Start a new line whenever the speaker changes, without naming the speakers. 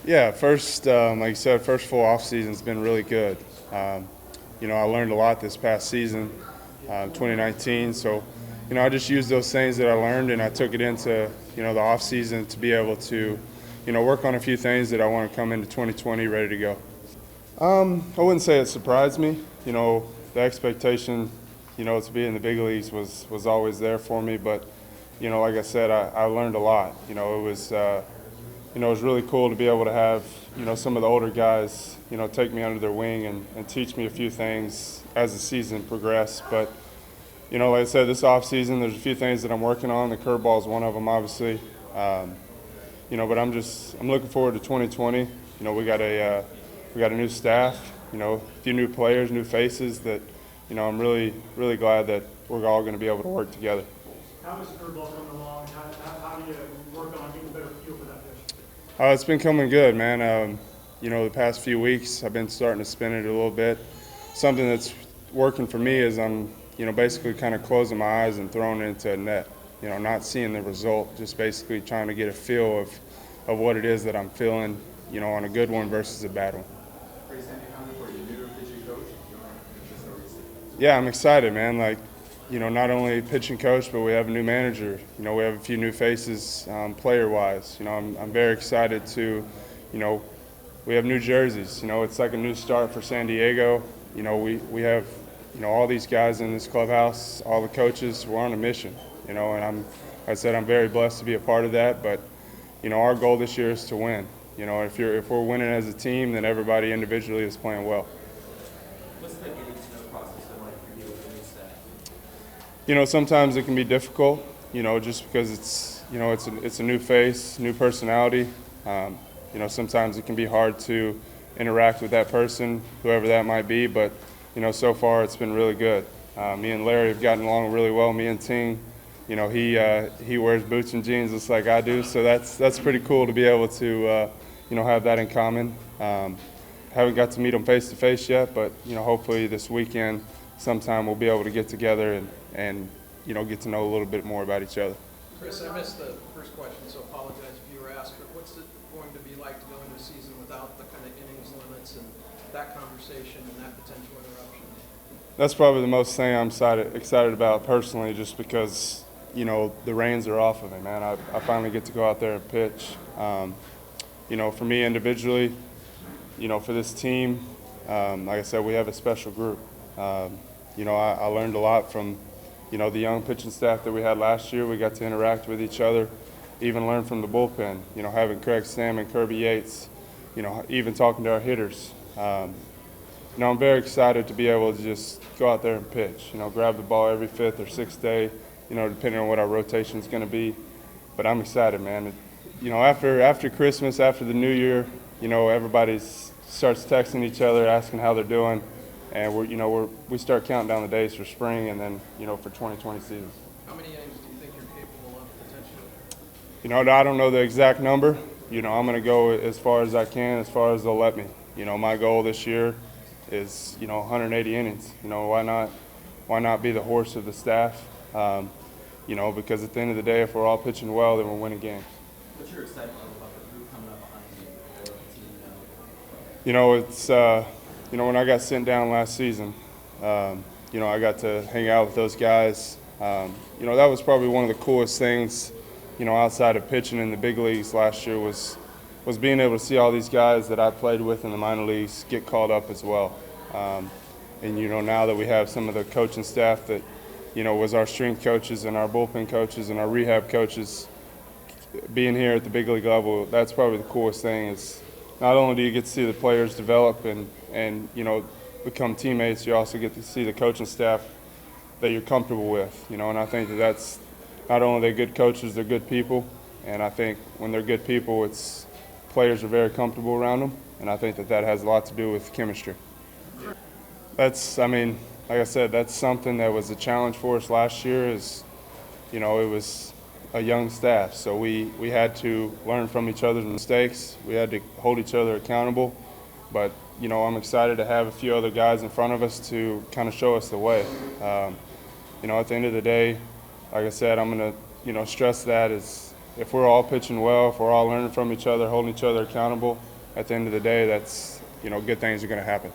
Yeah, like you said, first full off season's been really good. I learned a lot this past season, 2019. So, I just used those things that I learned and I took it into, the off season to be able to, work on a few things that I want to come into 2020 ready to go. I wouldn't say it surprised me. The expectation, to be in the big leagues was always there for me. But, like I said, I learned a lot. It was really cool to be able to have, some of the older guys, take me under their wing and teach me a few things as the season progressed. But, like I said, this offseason, there's a few things that I'm working on. The curveball is one of them, obviously. But I'm looking forward to 2020. We got a new staff, a few new players, new faces that, I'm really, really glad that we're all going to be able to work together.
How is the curveball coming along? How do you work on getting a better feel for that pitch?
It's been coming good, man. The past few weeks I've been starting to spin it a little bit. Something that's working for me is I'm, basically kind of closing my eyes and throwing it into a net. Not seeing the result, just basically trying to get a feel of what it is that I'm feeling, on a good one versus a bad one. Yeah, I'm excited, man. Not only pitching coach, but we have a new manager. We have a few new faces player-wise. I'm very excited to, we have new jerseys. It's like a new start for San Diego. We have, all these guys in this clubhouse, all the coaches, we're on a mission, and I'm very blessed to be a part of that. But, our goal this year is to win. If we're winning as a team, then everybody individually is playing well.
What's the getting to know process like for you with the new staff?
Sometimes it can be difficult, just because it's a new face, new personality. Sometimes it can be hard to interact with that person, whoever that might be, but, so far it's been really good. Me and Larry have gotten along really well. Me and Ting, he wears boots and jeans just like I do, so that's pretty cool to be able to, have that in common. Haven't got to meet him face to face yet, but hopefully this weekend sometime we'll be able to get together and get to know a little bit more about each other.
Chris, I missed the first question, so apologize if you were asked, but what's it going to be like to go into the season without the kind of innings limits and that conversation and that potential interruption?
That's probably the most thing I'm excited about personally, just because the reins are off of me, man. I finally get to go out there and pitch. For me individually, for this team, like I said, we have a special group. I learned a lot from, the young pitching staff that we had last year. We got to interact with each other, even learn from the bullpen, having Craig Stam and Kirby Yates, even talking to our hitters. I'm very excited to be able to just go out there and pitch, grab the ball every fifth or sixth day, depending on what our rotation is going to be. But I'm excited, man. After Christmas, after the New Year, everybody starts texting each other, asking how they're doing, and we start counting down the days for spring and then for 2020 season.
How many innings do you think you're capable of potentially?
I don't know the exact number. I'm going to go as far as I can, as far as they'll let me. My goal this year is 180 innings. Why not be the horse of the staff? Because at the end of the day, if we're all pitching well, then we're winning games.
What's your excitement level about the group coming up behind you or the team now?
It's when I got sent down last season, I got to hang out with those guys. That was probably one of the coolest things, outside of pitching in the big leagues last year was being able to see all these guys that I played with in the minor leagues get called up as well. Now that we have some of the coaching staff that, was our strength coaches and our bullpen coaches and our rehab coaches, being here at the big league level, that's probably the coolest thing. Is not only do you get to see the players develop and become teammates, you also get to see the coaching staff that you're comfortable with. And I think that's not only they're good coaches, they're good people. And I think when they're good people, players are very comfortable around them. And I think that has a lot to do with chemistry. Like I said, that's something that was a challenge for us last year. It was a young staff, so we had to learn from each other's mistakes. We had to hold each other accountable. But I'm excited to have a few other guys in front of us to kind of show us the way. At the end of the day, like I said, I'm going to stress that is if we're all pitching well, if we're all learning from each other, holding each other accountable, at the end of the day, that's, good things are going to happen.